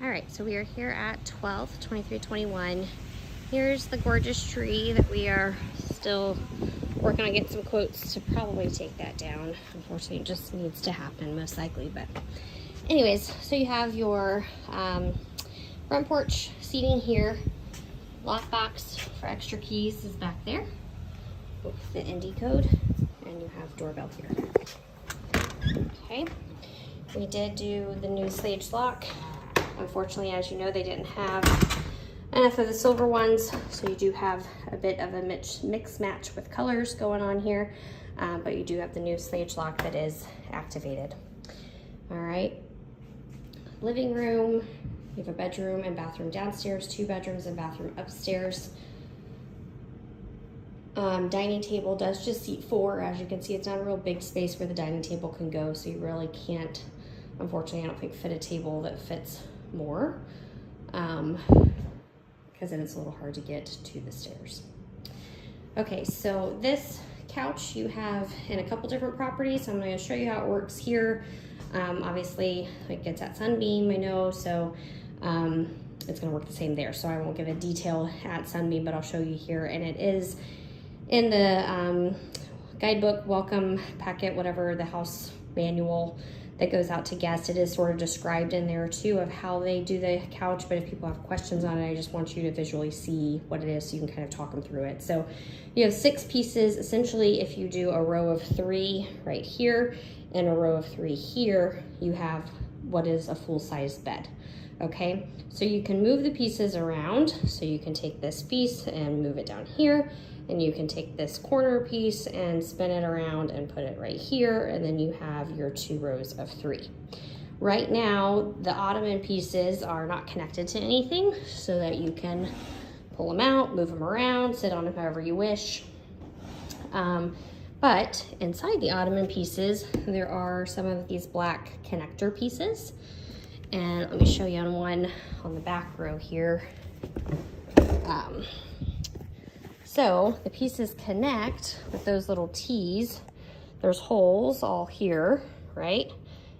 All right, so we are here at 12/23/21. Here's the gorgeous tree that we are still working on getting some quotes to probably take that down. Unfortunately, it just needs to happen most likely. But anyways, so you have your front porch seating here. Lockbox for extra keys is back there with the Indy code, and you have doorbell here. Okay, we did do the new Sage lock. Unfortunately, as you know, they didn't have enough of the silver ones, so you do have a bit of a mix match with colors going on here, but you do have the new Sage lock that is activated. All right, living room, you have a bedroom and bathroom downstairs, 2 bedrooms and bathroom upstairs. Dining table does just seat 4. As you can see, it's not a real big space where the dining table can go, so you really can't, unfortunately, I don't think, fit a table that fits more, because then it's a little hard to get to the stairs. Okay, so this couch you have in a couple different properties. So I'm going to show you how it works here. Obviously, it gets that Sunbeam, I know, so it's going to work the same there. So I won't give a detail at Sunbeam, but I'll show you here. And it is in the guidebook, welcome packet, whatever, the house manual that goes out to guests. It is sort of described in there too of how they do the couch, but if people have questions on it, I just want you to visually see what it is so you can kind of talk them through it. So you have 6 pieces. Essentially, if you do a row of 3 right here and a row of 3 here, you have what is a full-size bed. Okay, so you can move the pieces around. So you can take this piece and move it down here, and you can take this corner piece and spin it around and put it right here, and then you have your 2 rows of 3. Right now, the ottoman pieces are not connected to anything, so that you can pull them out, move them around, sit on them however you wish. But inside the ottoman pieces, there are some of these black connector pieces. And let me show you on one on the back row here. So the pieces connect with those little T's. There's holes all here, right?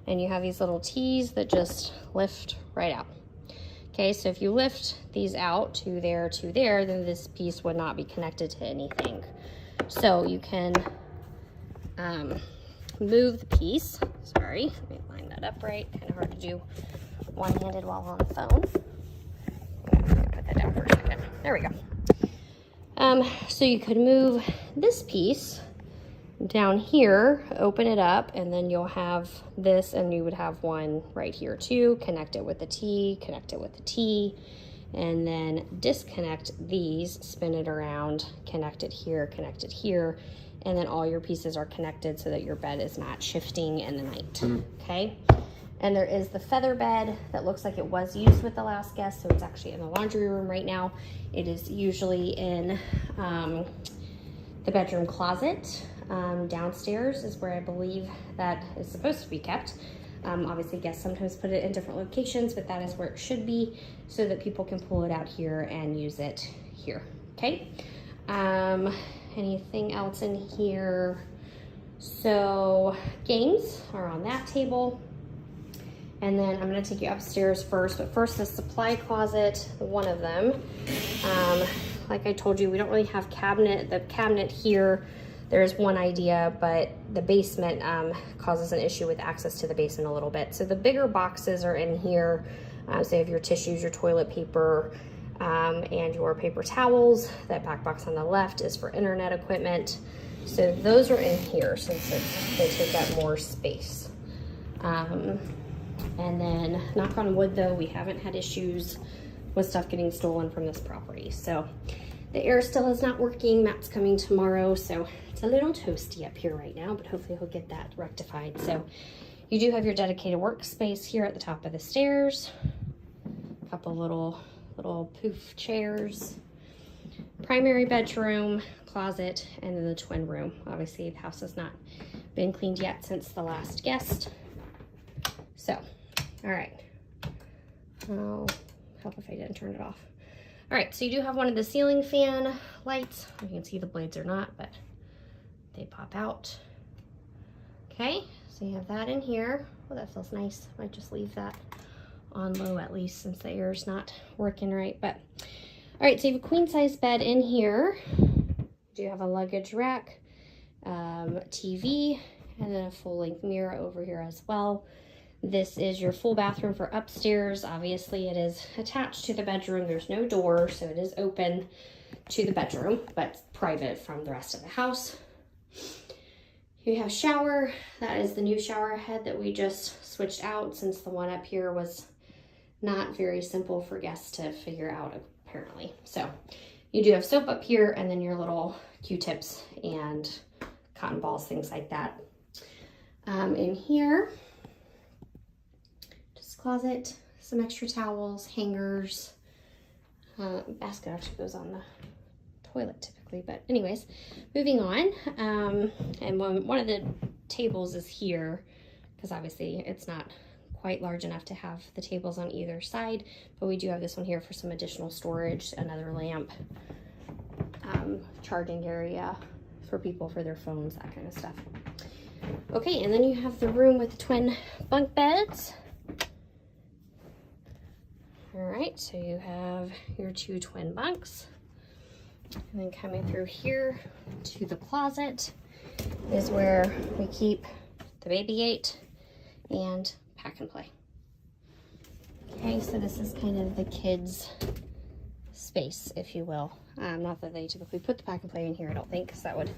And you have these little T's that just lift right out. Okay, so if you lift these out to there, then this piece would not be connected to anything. So you can move the piece. Sorry, let me line that up right. Kind of hard to do one-handed while on the phone. I'm gonna put that down for a second. There we go. So you could move this piece down here, open it up, and then you'll have this, and you would have one right here too. Connect it with the T, connect it with the T, and then disconnect these, spin it around, connect it here, and then all your pieces are connected so that your bed is not shifting in the night, okay? And there is the feather bed that looks like it was used with the last guest, so it's actually in the laundry room right now. It is usually in the bedroom closet. Downstairs is where I believe that is supposed to be kept. Obviously, guests sometimes put it in different locations, but that is where it should be so that people can pull it out here and use it here, okay? Anything else in here? So games are on that table. And then I'm gonna take you upstairs first, but first the supply closet, one of them. Like I told you, we don't really have the cabinet here. There's one idea, but the basement causes an issue with access to the basement a little bit. So the bigger boxes are in here. So you have your tissues, your toilet paper, and your paper towels. That back box on the left is for internet equipment. So those are in here since they take up more space. And then, knock on wood though, we haven't had issues with stuff getting stolen from this property. So the air still is not working. Matt's coming tomorrow, so it's a little toasty up here right now, but hopefully he'll get that rectified. So you do have your dedicated workspace here at the top of the stairs. A couple little poof chairs. Primary bedroom, closet, and then the twin room. Obviously the house has not been cleaned yet since the last guest. So, all right. I'll help if I didn't turn it off. All right, so you do have one of the ceiling fan lights. You can see the blades or not, but they pop out. Okay, so you have that in here. Oh, that feels nice. Might just leave that on low, at least, since the air's not working right. But all right, so you have a queen size bed in here. You have a luggage rack, TV, and then a full length mirror over here as well. This is your full bathroom for upstairs. Obviously it is attached to the bedroom. There's no door, so it is open to the bedroom, but private from the rest of the house. You have a shower. That is the new shower head that we just switched out, since the one up here was not very simple for guests to figure out, apparently. So you do have soap up here, and then your little Q-tips and cotton balls, things like that. In here, just closet, some extra towels, hangers. Basket actually goes on the toilet typically, but anyways, moving on. And one of the tables is here, because obviously it's not quite large enough to have the tables on either side, but we do have this one here for some additional storage, another lamp, charging area for people for their phones, that kind of stuff. Okay, and then you have the room with the twin bunk beds. All right, so you have your 2 twin bunks. And then coming through here to the closet is where we keep the baby gate and pack and play. Okay, so this is kind of the kids' space, if you will. Not that they typically put the pack and play in here, I don't think, because that would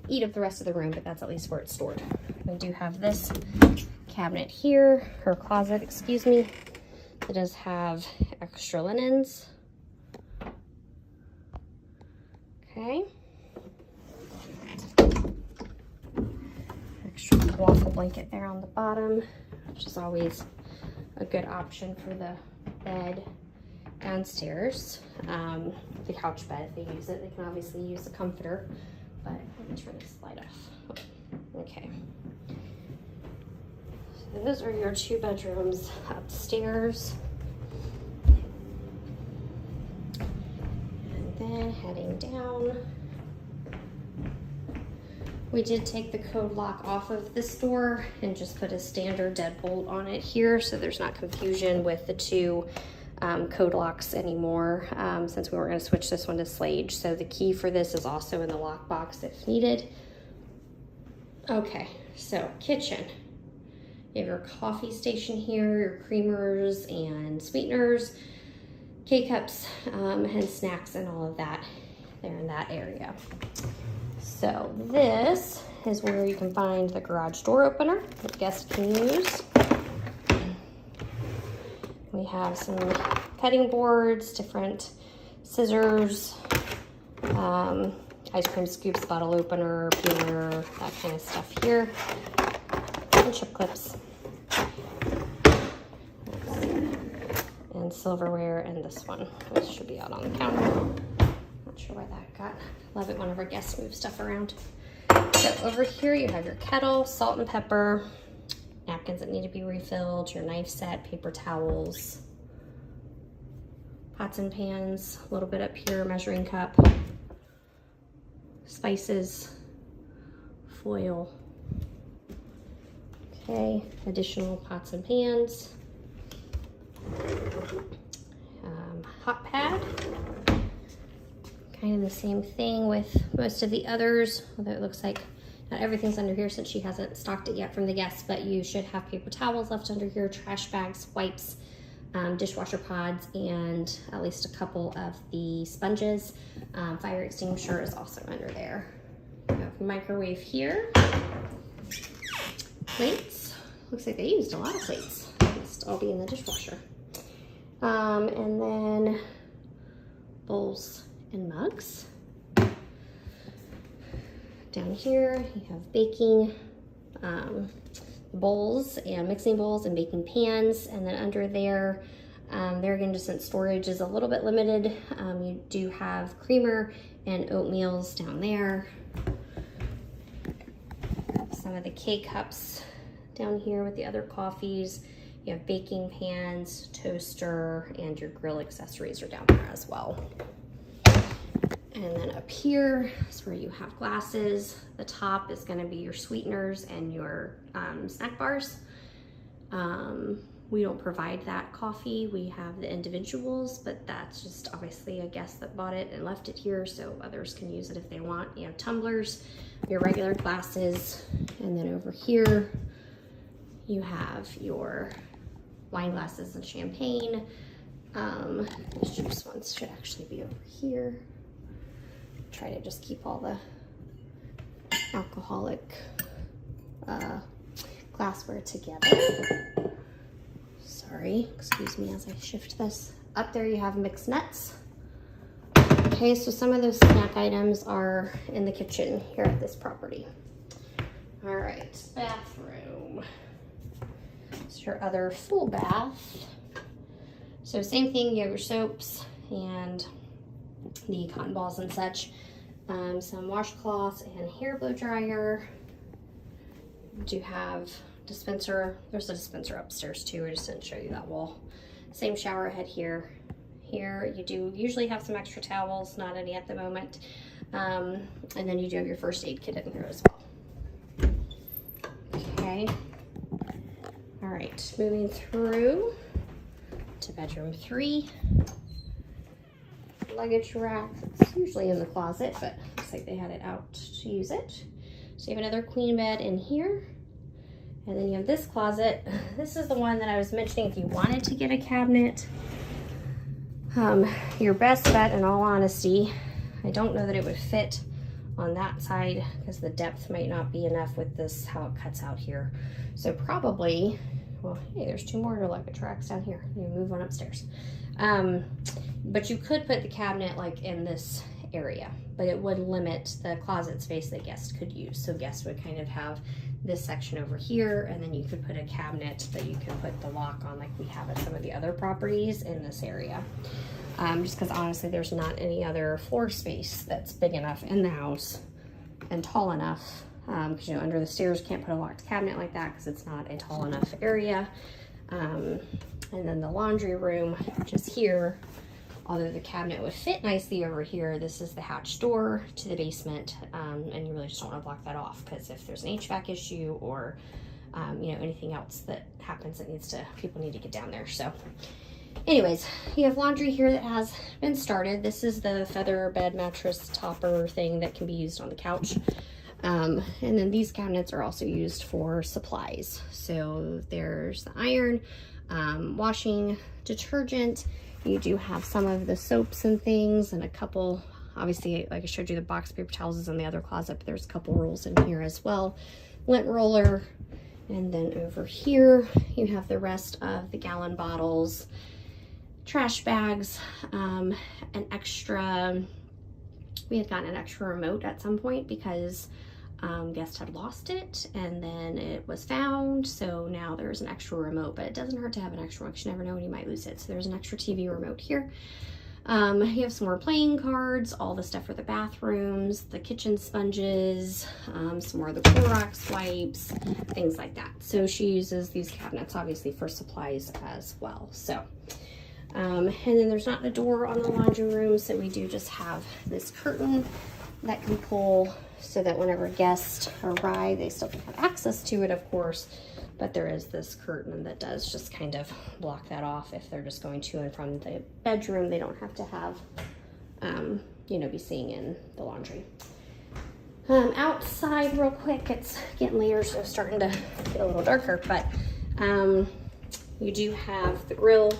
eat up the rest of the room, but that's at least where it's stored. We do have this cabinet here, or closet, excuse me. It does have extra linens. Okay. Extra waffle blanket there on the bottom, which is always a good option for the bed downstairs. The couch bed, if they use it, they can obviously use a comforter, but let me turn this light off. Okay. So those are your 2 bedrooms upstairs. And then heading down, we did take the code lock off of this door and just put a standard deadbolt on it here, so there's not confusion with the 2 code locks anymore, since we were going to switch this one to Schlage. So the key for this is also in the lockbox if needed. Okay, so kitchen. You have your coffee station here, your creamers and sweeteners, K-cups, and snacks and all of that there in that area. So this is where you can find the garage door opener that guests can use. We have some cutting boards, different scissors, ice cream scoops, bottle opener, peeler, that kind of stuff here, and chip clips, and silverware, and this one, which should be out on the counter. Not sure where that got. Love it whenever guests move stuff around. So over here you have your kettle, salt and pepper, napkins that need to be refilled, your knife set, paper towels, pots and pans, a little bit up here, measuring cup, spices, foil. Okay, additional pots and pans, hot pad. Kind of the same thing with most of the others, although it looks like not everything's under here since she hasn't stocked it yet from the guests, but you should have paper towels left under here, trash bags, wipes, dishwasher pods, and at least a couple of the sponges. Fire extinguisher is also under there. We have microwave here. Plates. Looks like they used a lot of plates. Must all be in the dishwasher. And then bowls and mugs. Down here you have baking bowls and mixing bowls and baking pans, and then under there, there again, just since storage is a little bit limited, you do have creamer and oatmeals down there. Some of the K-cups down here with the other coffees. You have baking pans, toaster, and your grill accessories are down there as well. And then up here is where you have glasses. The top is going to be your sweeteners and your snack bars. we don't provide that coffee. We have the individuals, but that's just obviously a guest that bought it and left it here, so others can use it if they want. You have tumblers, your regular glasses, and then over here you have your wine glasses and champagne. The juice ones should actually be over here. Try to just keep all the alcoholic glassware together. Sorry, excuse me as I shift this. Up there you have mixed nuts. Okay, so some of those snack items are in the kitchen here at this property. All right, bathroom. It's your other full bath. So same thing, you have your soaps and the cotton balls and such. Some washcloths and hair blow dryer. You do have dispenser. There's a dispenser upstairs too. I just didn't show you that wall. Same shower head here. Here you do usually have some extra towels, not any at the moment. And then you do have your first aid kit in here as well. Okay. All right, moving through to bedroom 3. Luggage rack. It's usually in the closet, but looks like they had it out to use it. So you have another queen bed in here. And then you have this closet. This is the one that I was mentioning if you wanted to get a cabinet. Your best bet, in all honesty, I don't know that it would fit on that side because the depth might not be enough with this, how it cuts out here. So probably, well, hey, there's 2 more luggage racks down here. You move one upstairs. But you could put the cabinet like in this area, but it would limit the closet space that guests could use. So guests would kind of have this section over here, and then you could put a cabinet that you can put the lock on like we have at some of the other properties in this area. Just because honestly there's not any other floor space that's big enough in the house and tall enough, because you know, under the stairs you can't put a locked cabinet like that because it's not a tall enough area. And then the laundry room just here, although the cabinet would fit nicely over here, this is the hatch door to the basement, and you really just don't want to block that off because if there's an HVAC issue or you know, anything else that happens that needs to, people need to get down there. So anyways, you have laundry here that has been started. This is the feather bed mattress topper thing that can be used on the couch. And then these cabinets are also used for supplies. So there's the iron, washing detergent. You do have some of the soaps and things and a couple, obviously, like I showed you, the box paper towels is in the other closet, but there's a couple rolls in here as well. Lint roller. And then over here, you have the rest of the gallon bottles, trash bags, an extra, we had gotten an extra remote at some point because guest had lost it and then it was found, so now there's an extra remote, but it doesn't hurt to have an extra one because you never know when you might lose it. So there's an extra TV remote here. You have some more playing cards, all the stuff for the bathrooms, the kitchen sponges, some more of the Clorox wipes, things like that. So she uses these cabinets obviously for supplies as well. So and then there's not a door on the laundry room, so we do just have this curtain that can pull so that whenever guests arrive, they still can have access to it, of course, but there is this curtain that does just kind of block that off. If they're just going to and from the bedroom, they don't have to have, you know, be seeing in the laundry. Outside real quick, it's getting later, so it's starting to get a little darker, but you do have the grill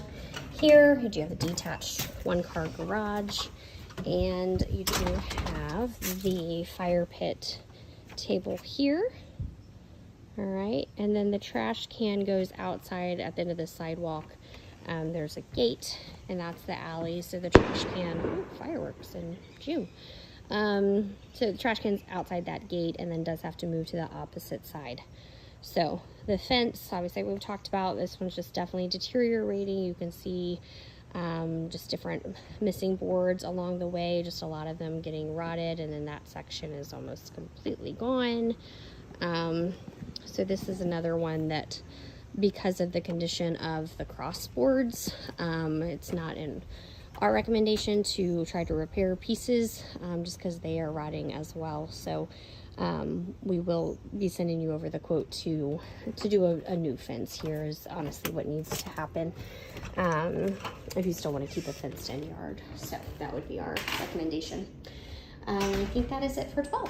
here. You do have a detached 1-car garage. And you do have the fire pit table here. All right, and then the trash can goes outside at the end of the sidewalk. There's a gate, and that's the alley. So the trash can, ooh, fireworks in June. So the trash can's outside that gate and then does have to move to the opposite side. So the fence, obviously we've talked about, this one's just definitely deteriorating. You can see just different missing boards along the way, just a lot of them getting rotted, and then that section is almost completely gone. So this is another one that, because of the condition of the cross boards, it's not in our recommendation to try to repair pieces, just because they are rotting as well. So we will be sending you over the quote to do a new fence. Here is honestly what needs to happen if you still want to keep a fenced in yard. So that would be our recommendation. I think that is it for 12.